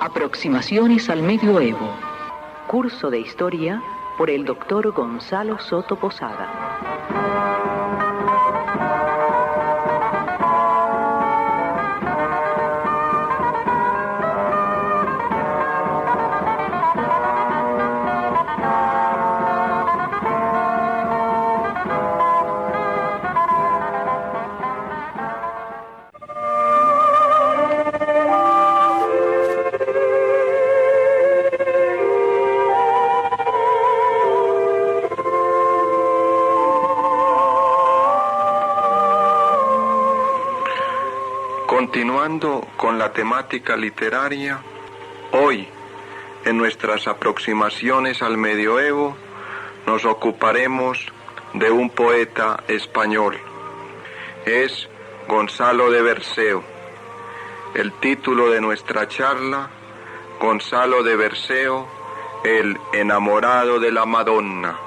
Aproximaciones al Medioevo. Curso de Historia por el Dr. Gonzalo Soto Posada. Continuando con la temática literaria, hoy, en nuestras aproximaciones al medioevo, nos ocuparemos de un poeta español. Es Gonzalo de Berceo. El título de nuestra charla, Gonzalo de Berceo, el enamorado de la Madonna.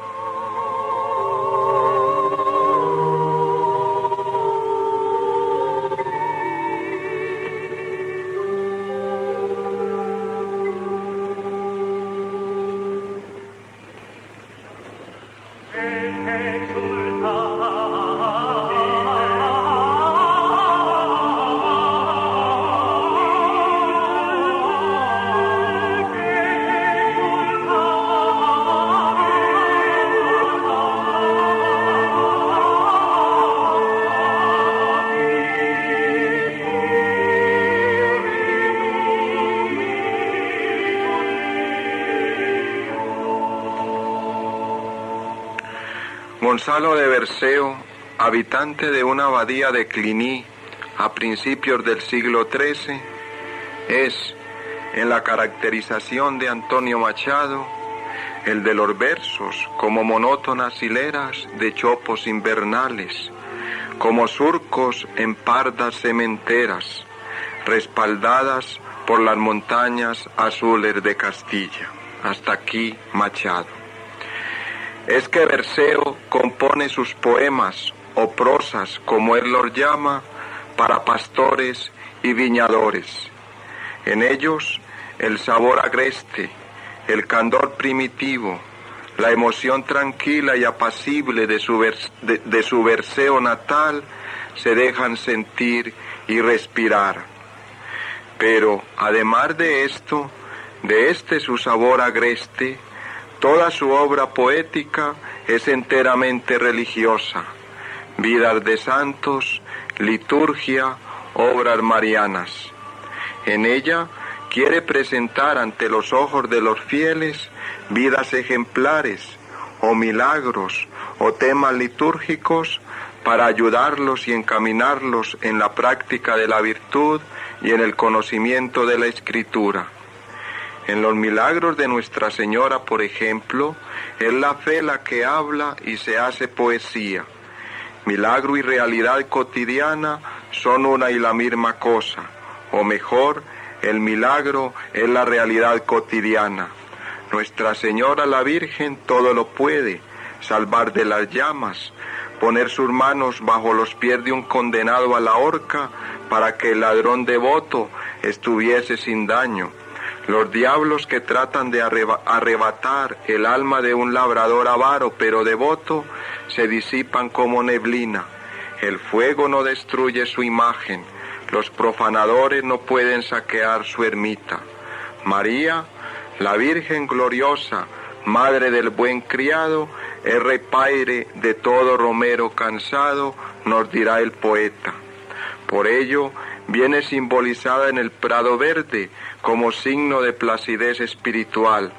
Gonzalo de Berceo, habitante de una abadía de Cluny a principios del siglo XIII, es, en la caracterización de Antonio Machado, el de los versos como monótonas hileras de chopos invernales, como surcos en pardas sementeras, respaldadas por las montañas azules de Castilla. Hasta aquí Machado. Es que Berceo compone sus poemas o prosas, como él los llama, para pastores y viñadores. En ellos el sabor agreste, el candor primitivo, la emoción tranquila y apacible de su Berceo natal se dejan sentir y respirar. Pero además de esto, de este su sabor agreste, toda su obra poética es enteramente religiosa, vidas de santos, liturgia, obras marianas. En ella quiere presentar ante los ojos de los fieles vidas ejemplares, o milagros, o temas litúrgicos para ayudarlos y encaminarlos en la práctica de la virtud y en el conocimiento de la Escritura. En los milagros de Nuestra Señora, por ejemplo, es la fe la que habla y se hace poesía. Milagro y realidad cotidiana son una y la misma cosa, o mejor, el milagro es la realidad cotidiana. Nuestra Señora la Virgen todo lo puede, salvar de las llamas, poner sus manos bajo los pies de un condenado a la horca para que el ladrón devoto estuviese sin daño. Los diablos que tratan de arrebatar el alma de un labrador avaro pero devoto se disipan como neblina. El fuego no destruye su imagen, los profanadores no pueden saquear su ermita. María, la Virgen gloriosa, madre del buen criado, es repaire de todo romero cansado, nos dirá el poeta. Por ello, viene simbolizada en el prado verde como signo de placidez espiritual.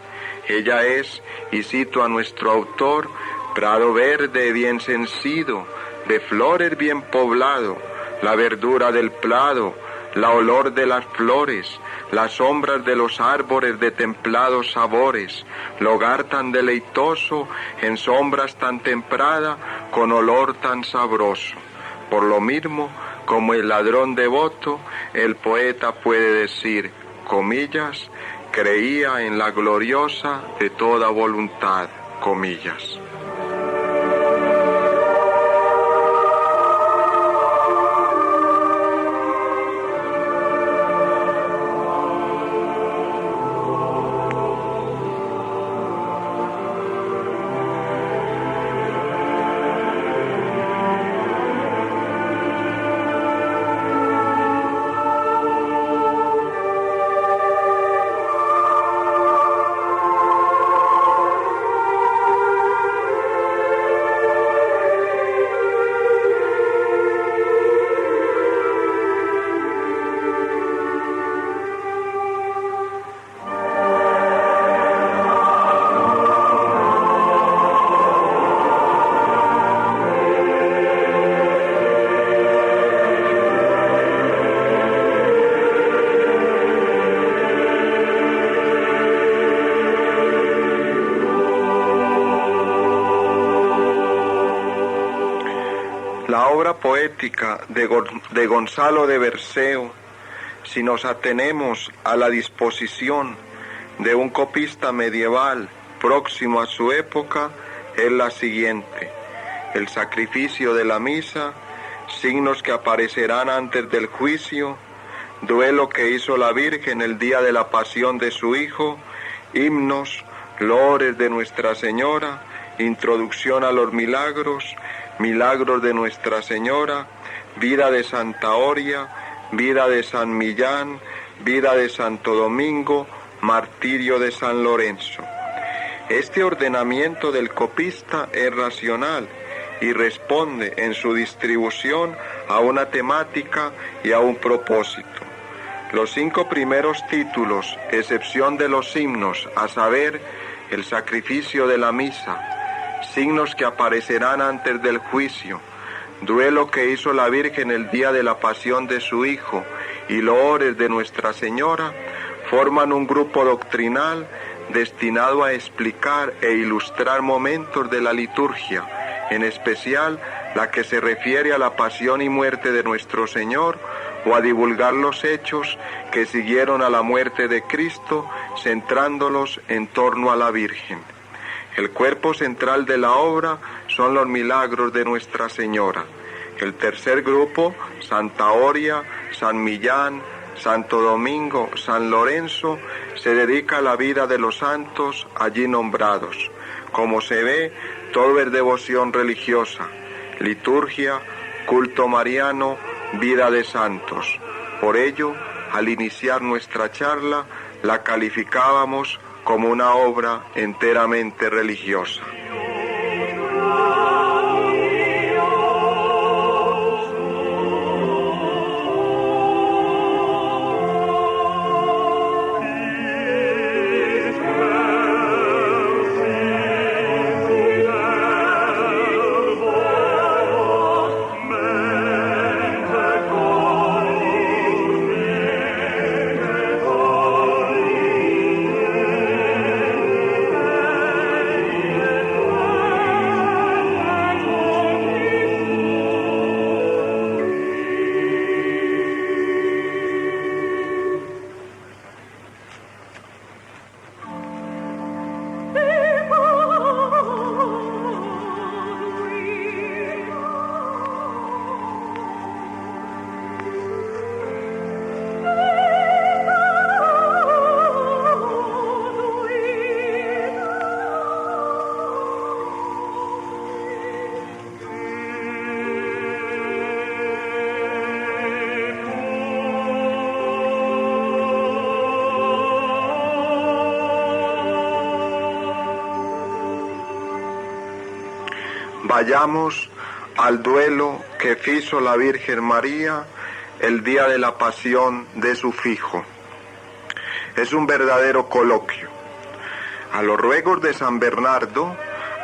Ella es, y cito a nuestro autor, prado verde bien cencido, de flores bien poblado, la verdura del prado, la olor de las flores, las sombras de los árboles de templados sabores, lugar tan deleitoso, en sombras tan temprada, con olor tan sabroso. Por lo mismo, como el ladrón devoto, el poeta puede decir, comillas, creía en la gloriosa de toda voluntad, comillas. La obra poética de Gonzalo de Berceo, si nos atenemos a la disposición de un copista medieval próximo a su época, es la siguiente: el sacrificio de la misa, signos que aparecerán antes del juicio, duelo que hizo la Virgen el día de la pasión de su Hijo, himnos, loores de Nuestra Señora, introducción a los milagros, milagros de Nuestra Señora, vida de Santa Oria, vida de San Millán, vida de Santo Domingo, martirio de San Lorenzo. Este ordenamiento del copista es racional y responde en su distribución a una temática y a un propósito. Los 5 primeros títulos, excepción de los himnos, a saber, el sacrificio de la misa, signos que aparecerán antes del juicio, duelo que hizo la Virgen el día de la pasión de su Hijo y loores de Nuestra Señora, forman un grupo doctrinal destinado a explicar e ilustrar momentos de la liturgia, en especial la que se refiere a la pasión y muerte de nuestro Señor, o a divulgar los hechos que siguieron a la muerte de Cristo, centrándolos en torno a la Virgen. El cuerpo central de la obra son los milagros de Nuestra Señora. El tercer grupo, Santa Oria, San Millán, Santo Domingo, San Lorenzo, se dedica a la vida de los santos allí nombrados. Como se ve, todo es devoción religiosa, liturgia, culto mariano, vida de santos. Por ello, al iniciar nuestra charla, la calificábamos como una obra enteramente religiosa. Vayamos al duelo que hizo la Virgen María el día de la pasión de su Hijo. Es un verdadero coloquio. A los ruegos de San Bernardo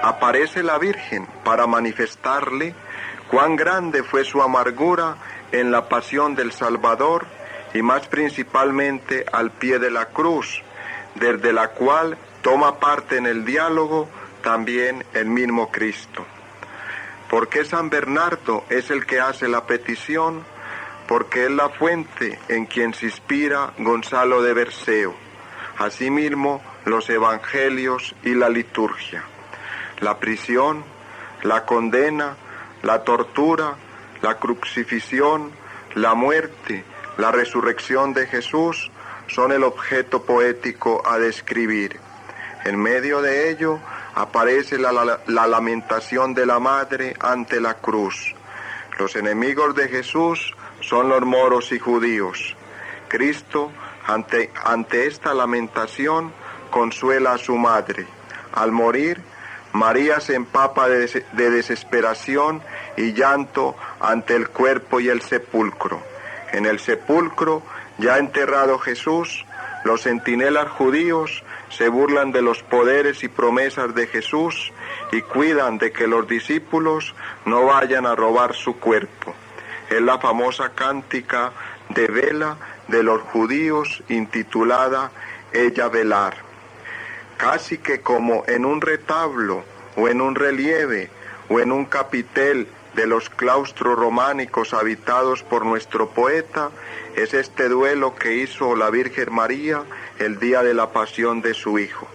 aparece la Virgen para manifestarle cuán grande fue su amargura en la pasión del Salvador y más principalmente al pie de la cruz, desde la cual toma parte en el diálogo también el mismo Cristo. ¿Por qué San Bernardo es el que hace la petición? Porque es la fuente en quien se inspira Gonzalo de Berceo. Asimismo, los evangelios y la liturgia. La prisión, la condena, la tortura, la crucifixión, la muerte, la resurrección de Jesús son el objeto poético a describir. En medio de ello aparece la lamentación de la madre ante la cruz. Los enemigos de Jesús son los moros y judíos. Cristo, ante esta lamentación, consuela a su madre. Al morir, María se empapa de desesperación y llanto ante el cuerpo y el sepulcro. En el sepulcro, ya enterrado Jesús, los centinelas judíos se burlan de los poderes y promesas de Jesús y cuidan de que los discípulos no vayan a robar su cuerpo. Es la famosa cántica de vela de los judíos intitulada Ella velar. Casi que como en un retablo o en un relieve o en un capitel de los claustros románicos habitados por nuestro poeta es este duelo que hizo la Virgen María el día de la pasión de su Hijo.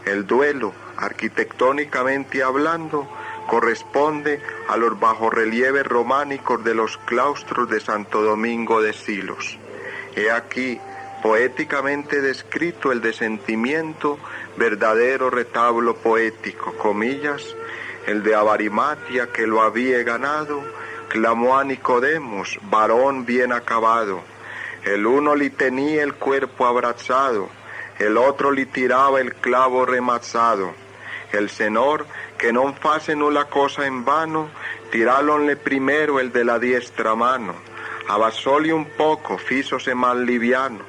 El duelo, arquitectónicamente hablando, corresponde a los bajorrelieves románicos de los claustros de Santo Domingo de Silos. He aquí, poéticamente descrito el de sentimiento, verdadero retablo poético, comillas, el de Abarimatia que lo había ganado, clamó a Nicodemos, varón bien acabado. El uno le tenía el cuerpo abrazado, el otro le tiraba el clavo remazado. El Senor, que non face nula cosa en vano, tirálonle primero el de la diestra mano. Abasóle un poco, fízose más liviano.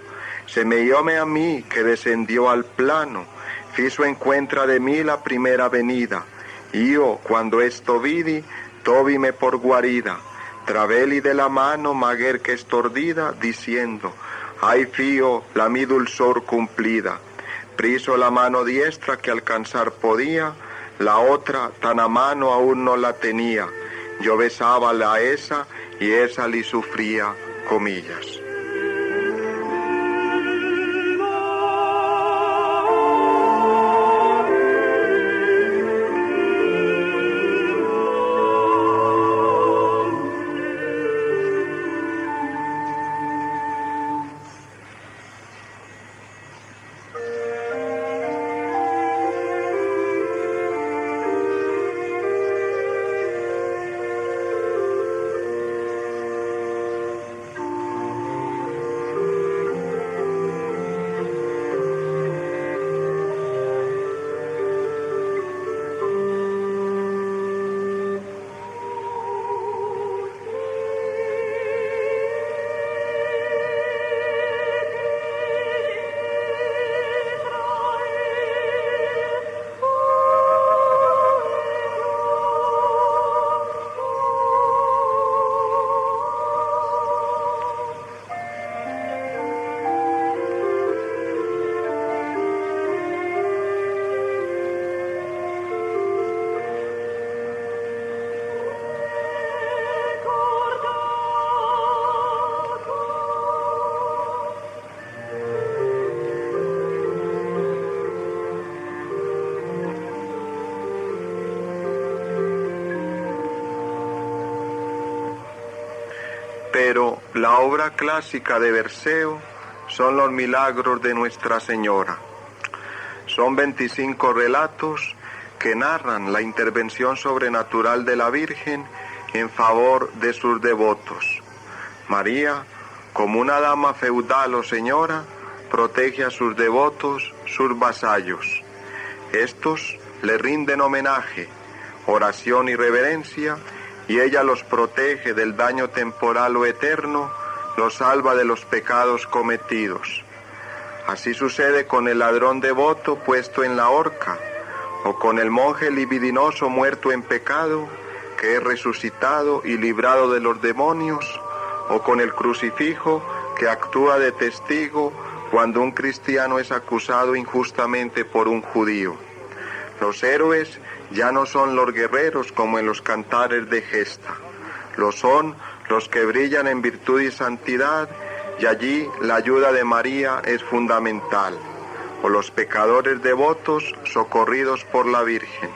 Semeyóme a mí, que descendió al plano, fizo encuentra de mí la primera venida. Yo, cuando esto vidi, tóvime por guarida, travéli de la mano maguer que estordida, diciendo, ay fío, la mi dulzor cumplida. Priso la mano diestra que alcanzar podía, la otra tan a mano aún no la tenía. Yo besaba la esa y esa li sufría, comillas. Pero la obra clásica de Berceo son los milagros de Nuestra Señora. Son 25 relatos que narran la intervención sobrenatural de la Virgen en favor de sus devotos. María, como una dama feudal o señora, protege a sus devotos, sus vasallos. Estos le rinden homenaje, oración y reverencia, y ella los protege del daño temporal o eterno, los salva de los pecados cometidos. Así sucede con el ladrón devoto puesto en la horca, o con el monje libidinoso muerto en pecado, que es resucitado y librado de los demonios, o con el crucifijo que actúa de testigo cuando un cristiano es acusado injustamente por un judío. Los héroes ya no son los guerreros como en los cantares de gesta, lo son los que brillan en virtud y santidad, y allí la ayuda de María es fundamental, o los pecadores devotos socorridos por la Virgen.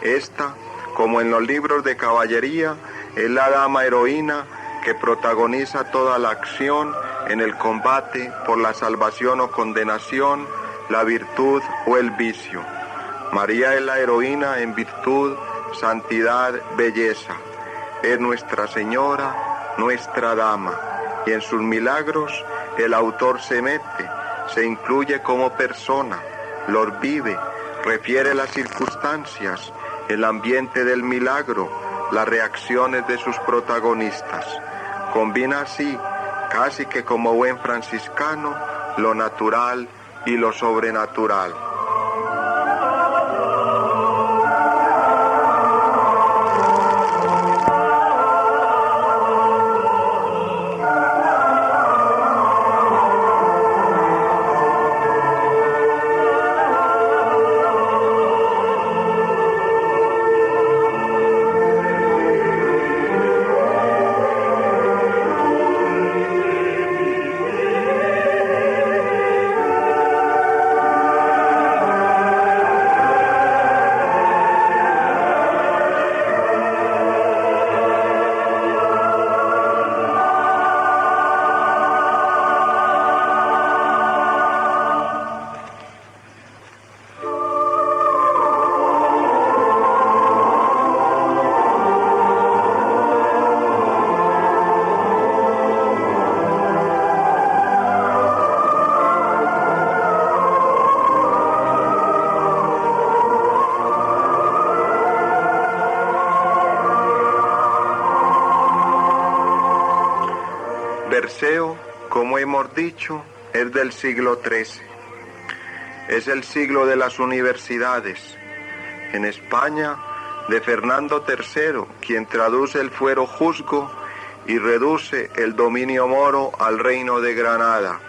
Esta, como en los libros de caballería, es la dama heroína que protagoniza toda la acción en el combate por la salvación o condenación, la virtud o el vicio. María es la heroína en virtud, santidad, belleza. Es Nuestra Señora, nuestra dama, y en sus milagros el autor se mete, se incluye como persona, los vive, refiere las circunstancias, el ambiente del milagro, las reacciones de sus protagonistas. Combina así, casi que como buen franciscano, lo natural y lo sobrenatural. Berceo, como hemos dicho, es del siglo XIII. Es el siglo de las universidades. En España, de Fernando III, quien traduce el fuero juzgo y reduce el dominio moro al reino de Granada.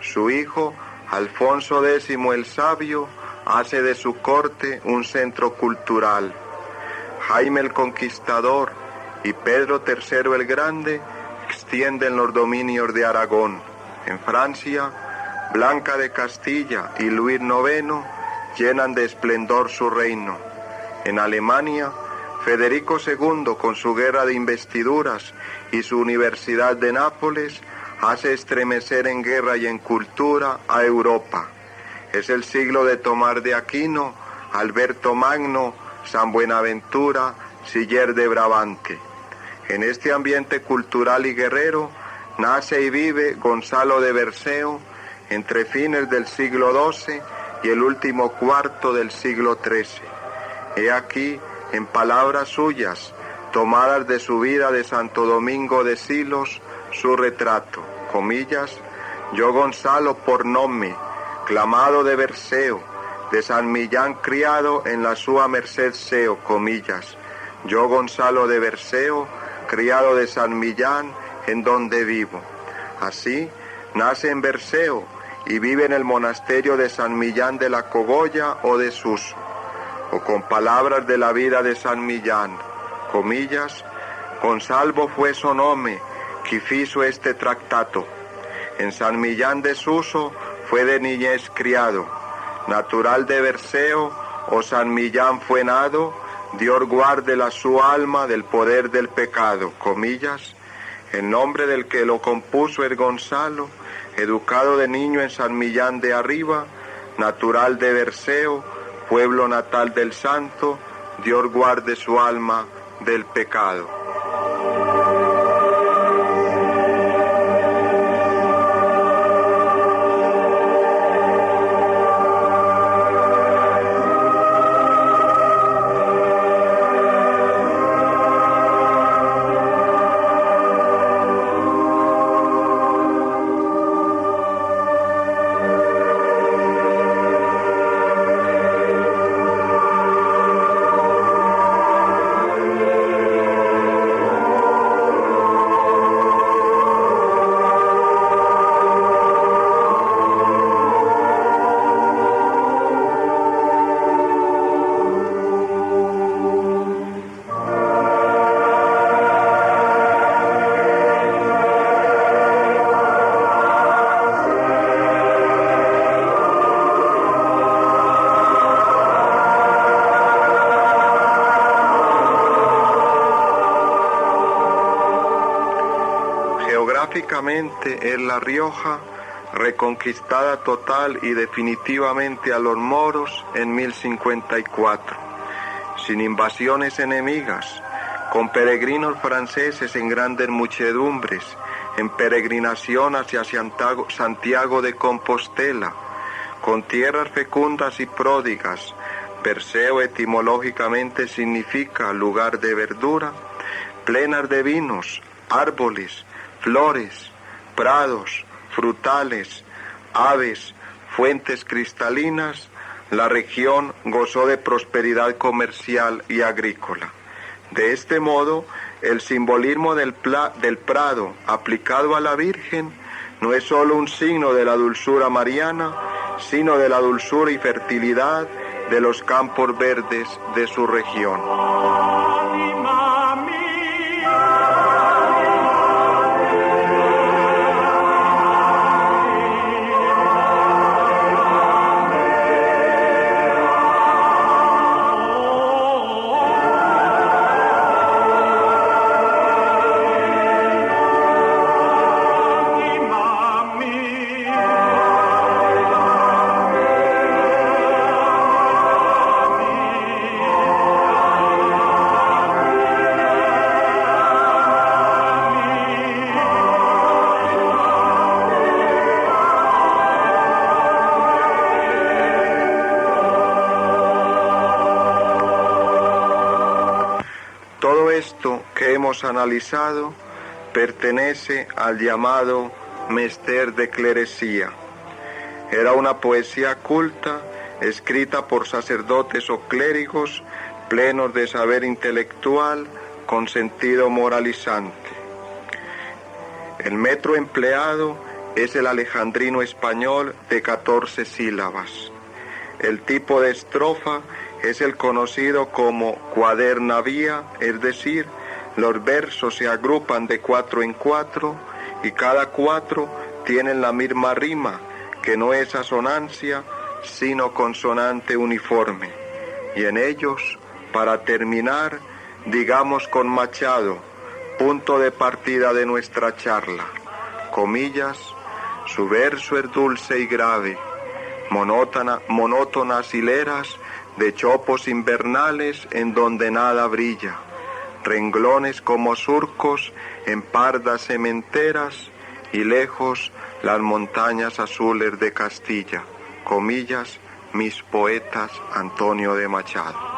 Su hijo, Alfonso X el Sabio, hace de su corte un centro cultural. Jaime el Conquistador y Pedro III el Grande extienden los dominios de Aragón. En Francia, Blanca de Castilla y Luis IX llenan de esplendor su reino. En Alemania, Federico II, con su guerra de investiduras y su Universidad de Nápoles, hace estremecer en guerra y en cultura a Europa. Es el siglo de Tomás de Aquino, Alberto Magno, San Buenaventura, Siller de Brabante. En este ambiente cultural y guerrero nace y vive Gonzalo de Berceo entre fines del siglo XII y el último cuarto del siglo XIII. He aquí, en palabras suyas, tomadas de su vida de Santo Domingo de Silos, su retrato, comillas: yo Gonzalo por nome, clamado de Berceo, de San Millán criado en la sua merced seo, comillas, yo Gonzalo de Berceo, criado de San Millán, en donde vivo. Así, nace en Berceo y vive en el monasterio de San Millán de la Cogolla o de Suso. O con palabras de la vida de San Millán, comillas, Gonsalvo fue su nome, que fizo este tractato. En San Millán de Suso fue de niñez criado, natural de Berceo, o San Millán fue nado, Dios guarde la su alma del poder del pecado, comillas, el nombre del que lo compuso es Gonzalo, educado de niño en San Millán de Arriba, natural de Berceo, pueblo natal del santo, Dios guarde su alma del pecado. Geográficamente es La Rioja reconquistada total y definitivamente a los moros en 1054, sin invasiones enemigas, con peregrinos franceses en grandes muchedumbres, en peregrinación hacia Santiago de Compostela, con tierras fecundas y pródigas. Berceo etimológicamente significa lugar de verdura, plenas de vinos, árboles, flores, prados, frutales, aves, fuentes cristalinas. La región gozó de prosperidad comercial y agrícola. De este modo, el simbolismo del prado aplicado a la Virgen no es solo un signo de la dulzura mariana, sino de la dulzura y fertilidad de los campos verdes de su región. Todo esto que hemos analizado pertenece al llamado Mester de Clerecía. Era una poesía culta, escrita por sacerdotes o clérigos, plenos de saber intelectual, con sentido moralizante. El metro empleado es el alejandrino español de 14 sílabas. El tipo de estrofa es el conocido como cuadernavía, es decir, los versos se agrupan de 4 en 4 y cada 4 tienen la misma rima, que no es asonancia, sino consonante uniforme. Y en ellos, para terminar, digamos con Machado, punto de partida de nuestra charla, comillas, su verso es dulce y grave, monótonas hileras de chopos invernales en donde nada brilla, renglones como surcos en pardas sementeras y lejos las montañas azules de Castilla, comillas, mis poetas Antonio de Machado.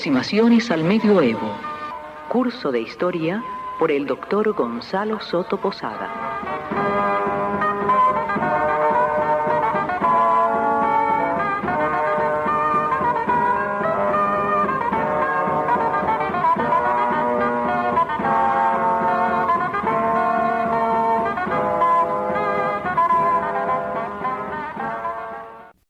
Aproximaciones al Medioevo. Curso de Historia por el Dr. Gonzalo Soto Posada.